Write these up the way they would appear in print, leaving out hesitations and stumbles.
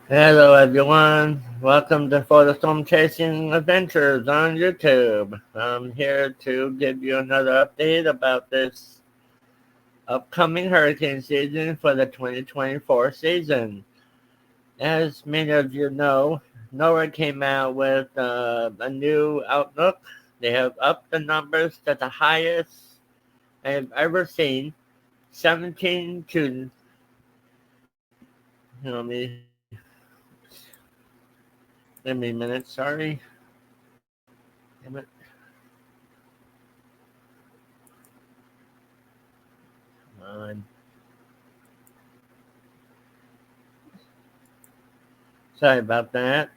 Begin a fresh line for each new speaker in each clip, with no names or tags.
Hello, everyone. Welcome to For the Storm Chasing Adventures on YouTube. I'm here to give you another update about this upcoming hurricane season for the 2024 season. As many of you know, NOAA came out with a new outlook. They have upped the numbers to the highest I've ever seen, 17 to, let me, give me a minute, sorry. Damn it. Come on. Sorry about that.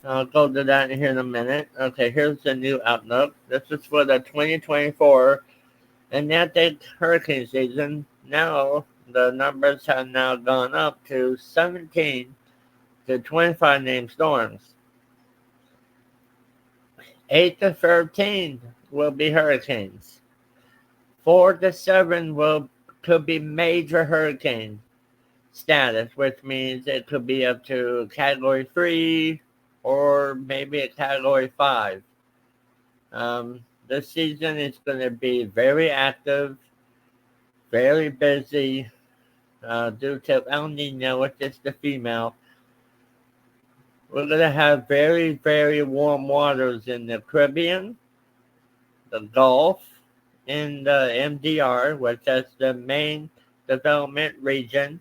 I'll go to that here in a minute. Okay, here's the new outlook. This is for the 2024 Atlantic hurricane season. Now, the numbers have now gone up to 17 to 25 named storms. 8 to 13 will be hurricanes. 4 to 7 could be major hurricane status, which means it could be up to Category 3 or maybe a Category 5. This season is going to be very active, very busy, due to El Nino, which is the female. We're going to have very, very warm waters in the Caribbean, the Gulf, in the MDR, which is the main development region.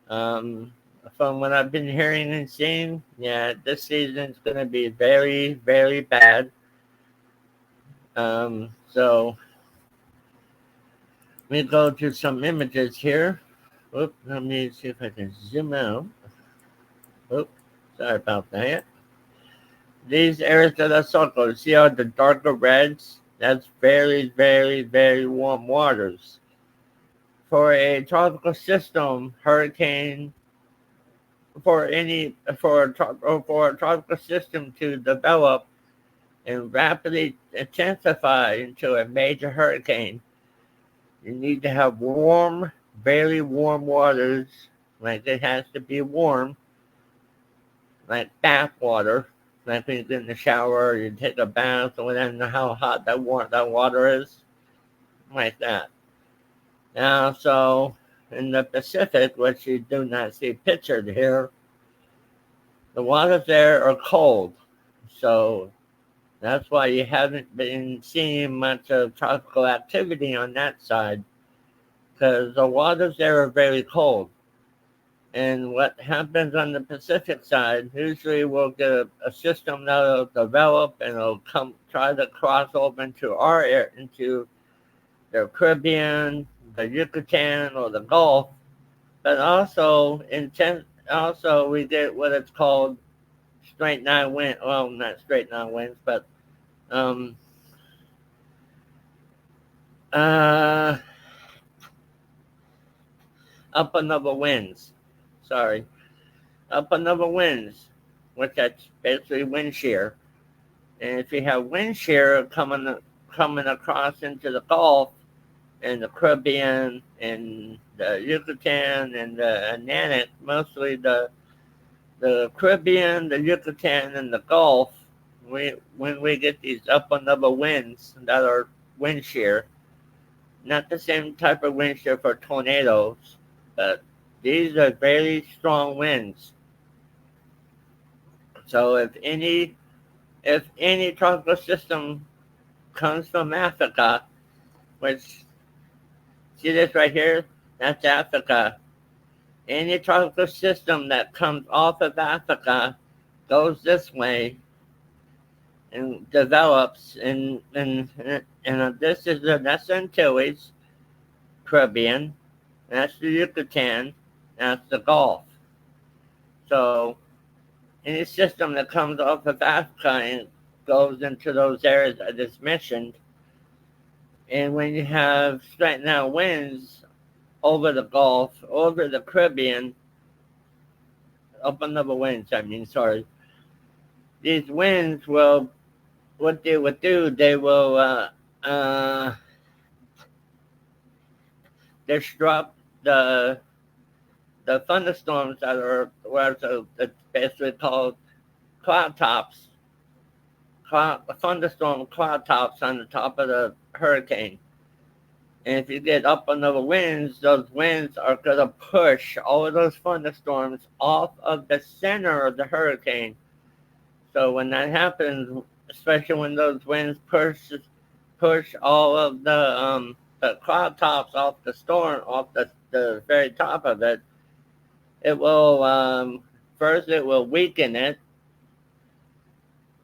From what I've been hearing and seeing, yeah, this season is going to be very, very bad. So let me go to some images here. Oop, let me see if I can zoom out. Oop, sorry about that. These areas that I circled, see all the darker reds? That's very, very, very warm waters. For a tropical system, hurricane, for a tropical system to develop and rapidly intensify into a major hurricane, you need to have warm, very warm waters, like it has to be warm, like bath water, like when you get in the shower, you take a bath, or whatever, how hot that water is, like that. Now, so in the Pacific, which you do not see pictured here, the waters there are cold, so that's why you haven't been seeing much of tropical activity on that side, because the waters there are very cold. And what happens on the Pacific side, usually we'll get a system that'll develop and it'll come try to cross over into our air, into the Caribbean, the Yucatan, or the Gulf. But also we get what it's called straight nine wind. Well, not straight nine winds, but um, uh, up another winds. Sorry, up another winds, which that's basically wind shear. And if you have wind shear coming across into the Gulf and the Caribbean and the Yucatan and the Atlantic, mostly the Caribbean, the Yucatan, and the Gulf, when we get these up and over winds that are wind shear, not the same type of wind shear for tornadoes, but these are very strong winds. So if any tropical system comes from Africa, which see this right here, that's Africa. Any tropical system that comes off of Africa goes this way and develops and this is that's the Antilles, Caribbean, that's the Yucatan, that's the Gulf. So any system that comes off of Africa and goes into those areas I just mentioned, and when you have straight now winds over the Gulf, over the Caribbean, up on the winds, I mean, sorry, these winds will, what they would do, they will disrupt the the thunderstorms that are where it's basically called cloud tops, thunderstorm cloud tops on the top of the hurricane. And if you get up on the winds, those winds are going to push all of those thunderstorms off of the center of the hurricane. So when that happens, especially when those winds push all of the cloud tops off the storm, off the very top of it, it will first it will weaken it,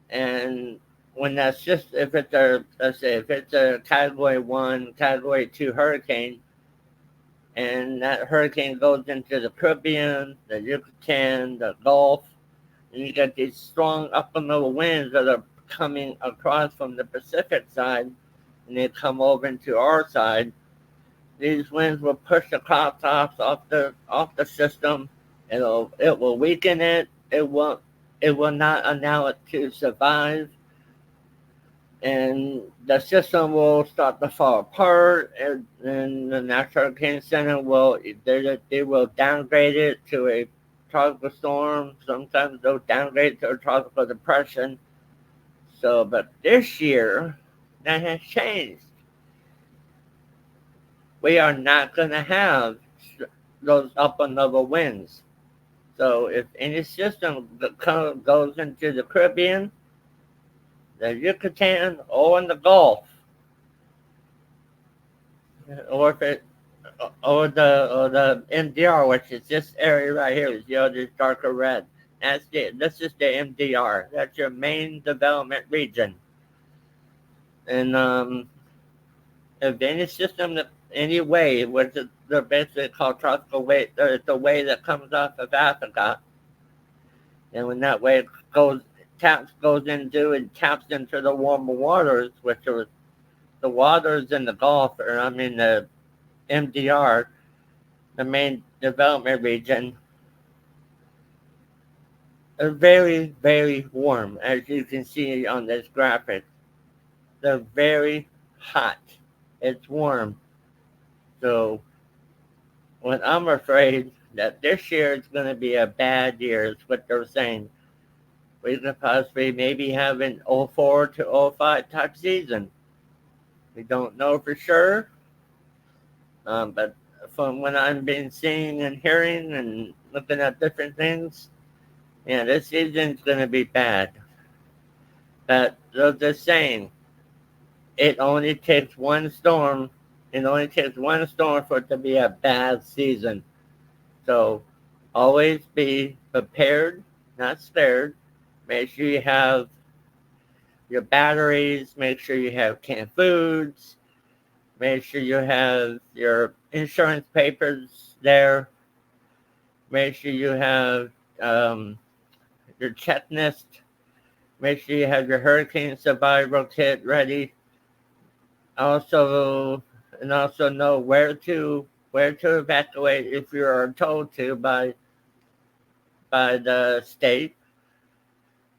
and when that's just if it's a let's say if it's a Category 1, Category 2 hurricane, and that hurricane goes into the Caribbean, the Yucatan, the Gulf, and you get these strong up and low winds that are coming across from the Pacific side, and they come over into our side. These winds will push the cloud tops off the system. It will weaken it. It will not allow it to survive, and the system will start to fall apart. And the National Hurricane Center they will downgrade it to a tropical storm. Sometimes they'll downgrade it to a tropical depression. So, but this year that has changed. We are not going to have those up and level winds. So if any system goes into the Caribbean, the Yucatan, or in the Gulf, or the MDR, which is this area right here, is this darker red. This is the MDR. That's your main development region. And if any system that any wave, which they're basically called tropical wave, it's a wave that comes off of Africa, and when that wave taps into the warmer waters, which are the waters in the Gulf, the MDR, the main development region, are very, very warm, as you can see on this graphic. They're very hot. It's warm. So, when I'm afraid that this year is going to be a bad year, is what they're saying. We could possibly maybe have an 04 to 05 type season. We don't know for sure, but from what I've been seeing and hearing and looking at different things, yeah, this season's going to be bad. But they're just saying it only takes one storm. It only takes one storm for it to be a bad season. So always be prepared, not scared. Make sure you have your batteries. Make sure you have canned foods. Make sure you have your insurance papers there. Make sure you have your checklist. Make sure you have your hurricane survival kit ready. Also know where to evacuate if you are told to by the state.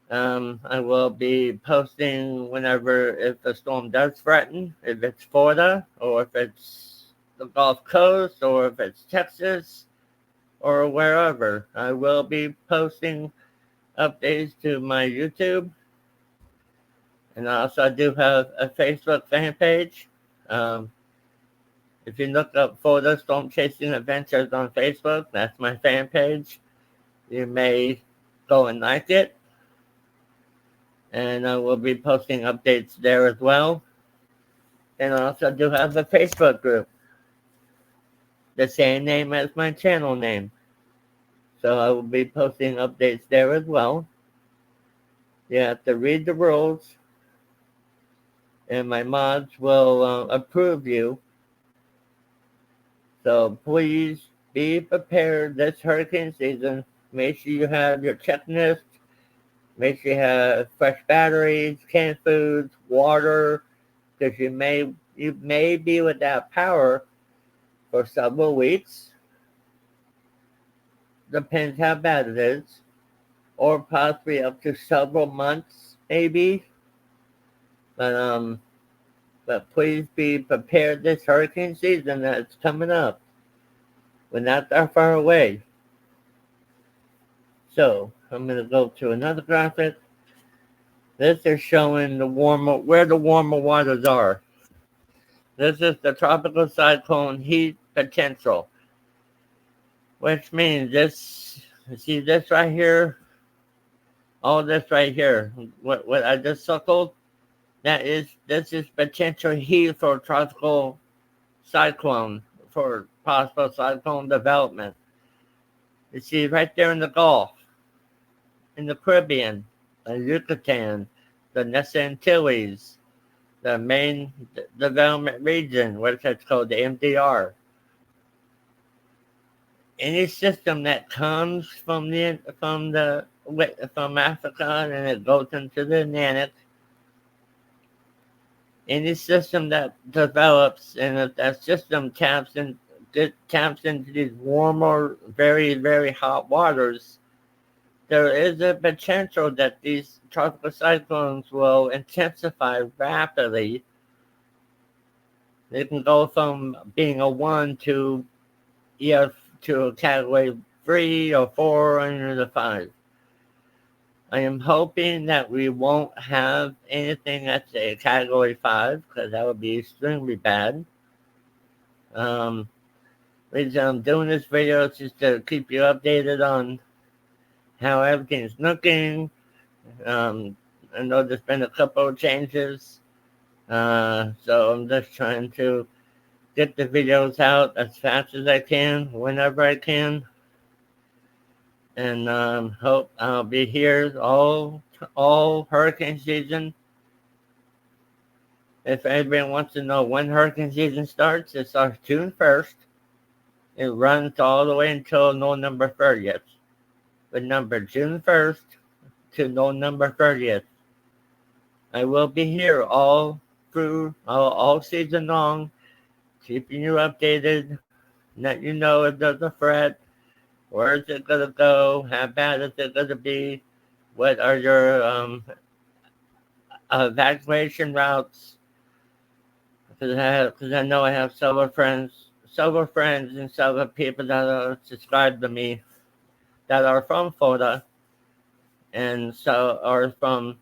I will be posting if the storm does threaten, if it's Florida, or if it's the Gulf Coast, or if it's Texas, or wherever. I will be posting updates to my YouTube. And also I do have a Facebook fan page. If you look up Florida Storm Chasing Adventures on Facebook, that's my fan page. You may go and like it. And I will be posting updates there as well. And I also do have a Facebook group. The same name as my channel name. So I will be posting updates there as well. You have to read the rules. And my mods will approve you. So please be prepared this hurricane season. Make sure you have your checklist. Make sure you have fresh batteries, canned foods, water, because you may be without power for several weeks. Depends how bad it is, or possibly up to several months, maybe. But please be prepared this hurricane season that's coming up. We're not that far away. So I'm going to go to another graphic. This is showing where the warmer waters are. This is the tropical cyclone heat potential, which means this. See this right here, all this right here. What I just circled. This is potential heat for tropical cyclone, for possible cyclone development. You see right there in the Gulf, in the Caribbean, the Yucatan, the Antilles, the main development region, what is called, the MDR. Any system that comes from Africa and it goes into the Atlantic, any system that develops and if that system taps into these warmer, very, very hot waters, there is a potential that these tropical cyclones will intensify rapidly. They can go from being a 1 to a category 3 or 4 and a 5. I am hoping that we won't have anything that's a category 5 because that would be extremely bad. The reason I'm doing this video is just to keep you updated on how everything's looking. I know there's been a couple of changes, so I'm just trying to get the videos out as fast as I can, whenever I can, and hope I'll be here all hurricane season. If anybody wants to know when hurricane season starts, it starts June 1st. It runs all the way until November 30th. Remember, June 1st to November 30th. I will be here all season long, keeping you updated, let you know if there's a threat, where is it going to go, how bad is it going to be, what are your evacuation routes, because I know I have several friends and several people that are subscribed to me that are from Florida, and so are from,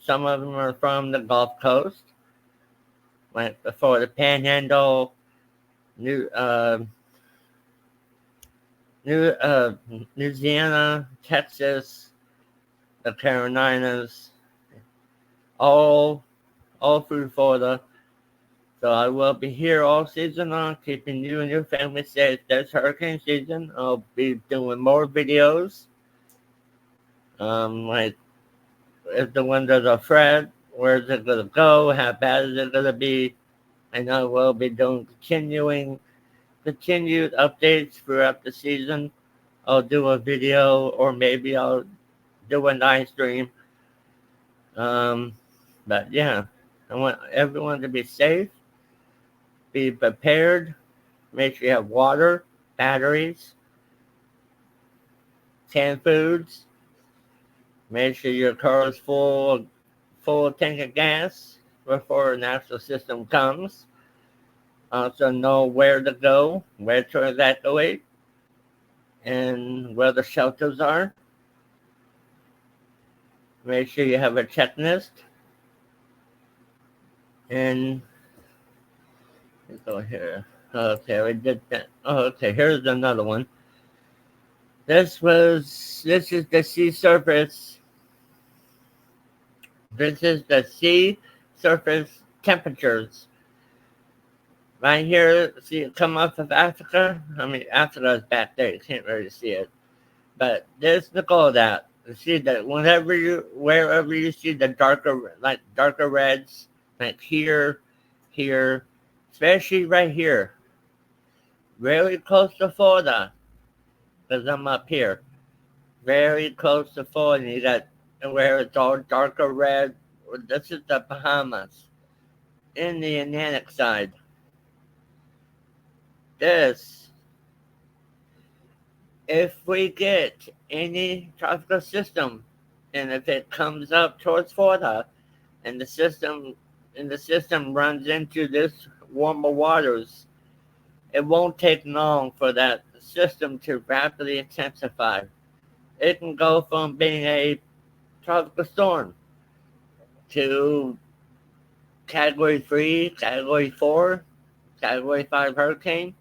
some of them are from the Gulf Coast, like the Florida Panhandle, Louisiana, Texas, the Carolinas, all through Florida. So I will be here all season long, keeping you and your family safe. This hurricane season, I'll be doing more videos. Like if the windows are threat, where is it going to go? How bad is it going to be? And I will be doing continued updates throughout the season. I'll do a video, or maybe I'll do a live stream. But yeah, I want everyone to be safe, be prepared, make sure you have water, batteries, canned foods, make sure your car is full tank of gas before a natural system comes. Also know where to go, where to evacuate, and where the shelters are. Make sure you have a checklist. And let's go here. Okay, we did that. Oh, okay, here's another one. This is the sea surface. This is the sea surface temperatures. Right here, see it come off of Africa? I mean, Africa is back there. You can't really see it. But this, look all that. You see that wherever you see the darker reds, like here, especially right here, very close to Florida, because I'm up here, very close to Florida. You got where it's all darker red. This is the Bahamas, in the Atlantic side. This, if we get any tropical system, and if it comes up towards Florida, and the system runs into this warmer waters, it won't take long for that system to rapidly intensify. it can go from being a tropical storm to Category 3, Category 4, Category 5 hurricane.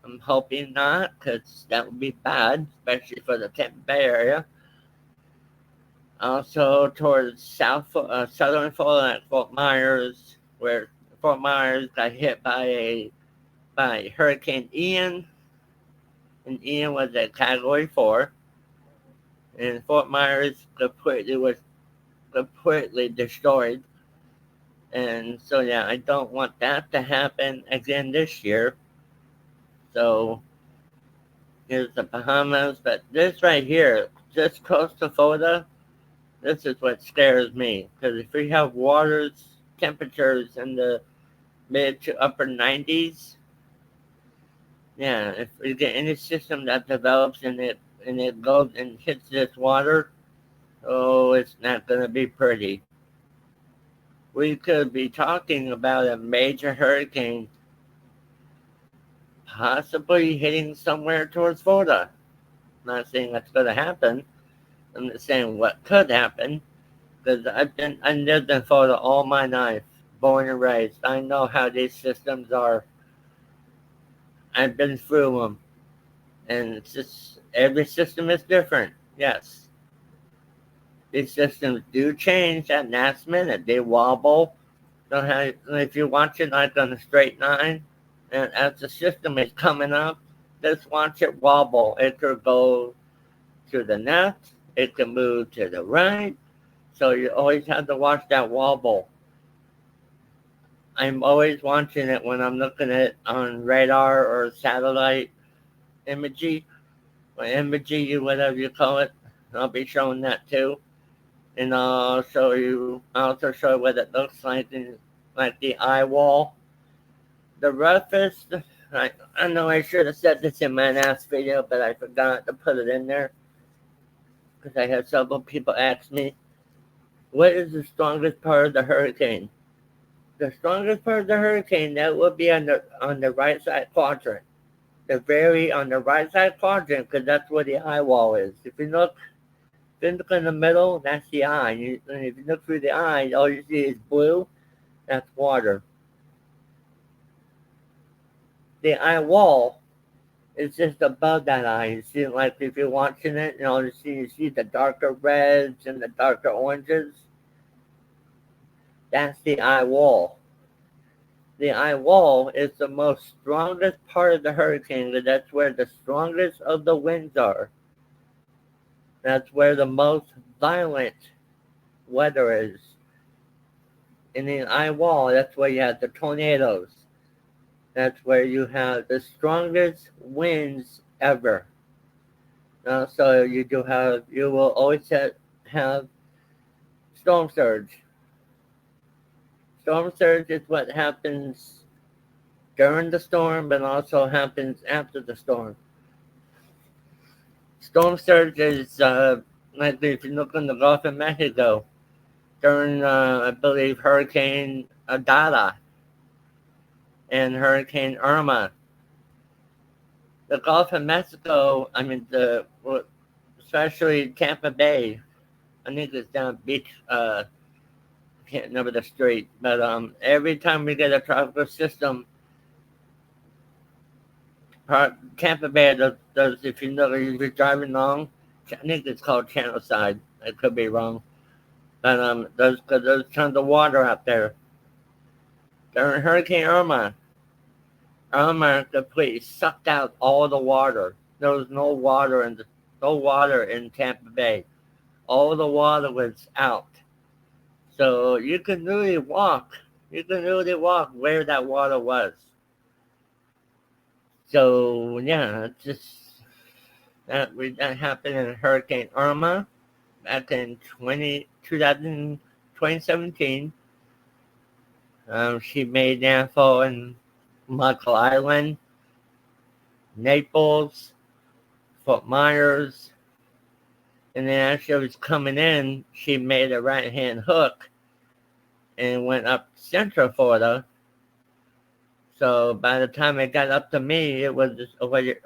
I'm hoping not, because that would be bad, especially for the Tampa Bay area. Also towards southern Florida at Fort Myers, where Fort Myers got hit by Hurricane Ian, and Ian was at Category 4, and Fort Myers was completely destroyed. And so, yeah, I don't want that to happen again this year. So, here's the Bahamas. But this right here, just close to Florida, this is what scares me. Because if we have temperatures in the mid to upper 90s, yeah, if we get any system that develops and it goes and hits this water, oh, it's not going to be pretty. We could be talking about a major hurricane possibly hitting somewhere towards Florida. I'm not saying that's going to happen. I'm just saying what could happen, because I lived in Florida all my life, born and raised. I know how these systems are. I've been through them, and it's just every system is different. Yes, these systems do change at last minute. They wobble. If you watch it like on a straight line, and as the system is coming up, just watch it wobble. It could go to the left, it can move to the right, so you always have to watch that wobble. I'm always watching it when I'm looking at it on radar or satellite imagery, or imagery, whatever you call it. I'll be showing that too. And I'll also show you what it looks like the eye wall. The roughest, I know I should have said this in my last video, but I forgot to put it in there because I had several people ask me, what is the strongest part of the hurricane? The strongest part of the hurricane, that would be on the right side quadrant. On the right side quadrant, because that's where the eye wall is. If you look in the middle, that's the eye. And if you look through the eye, all you see is blue. That's water. The eye wall is just above that eye. You see, like if you're watching it, you see the darker reds and the darker oranges. That's the eye wall. The eye wall is the most strongest part of the hurricane, because that's where the strongest of the winds are. That's where the most violent weather is. In the eye wall, that's where you have the tornadoes. That's where you have the strongest winds ever. So you will always have storm surge. Storm surge is what happens during the storm, but also happens after the storm. Storm surge is like if you look in the Gulf of Mexico during, I believe, Hurricane Adala and Hurricane Irma. The Gulf of Mexico, especially Tampa Bay, I think it's down beach. I can't remember the street, but every time we get a tropical system, Tampa Bay does if you're driving along, I think it's called Channelside. I could be wrong, but there's tons of water out there. During Hurricane Irma completely sucked out all the water. There was no water in Tampa Bay. All the water was out. So you can really walk. You can really walk where that water was. So yeah, it's just that happened in Hurricane Irma back in 2017. She made landfall in Marco Island, Naples, Fort Myers, and then as she was coming in, she made a right-hand hook and went up Central Florida. So by the time it got up to me, it was already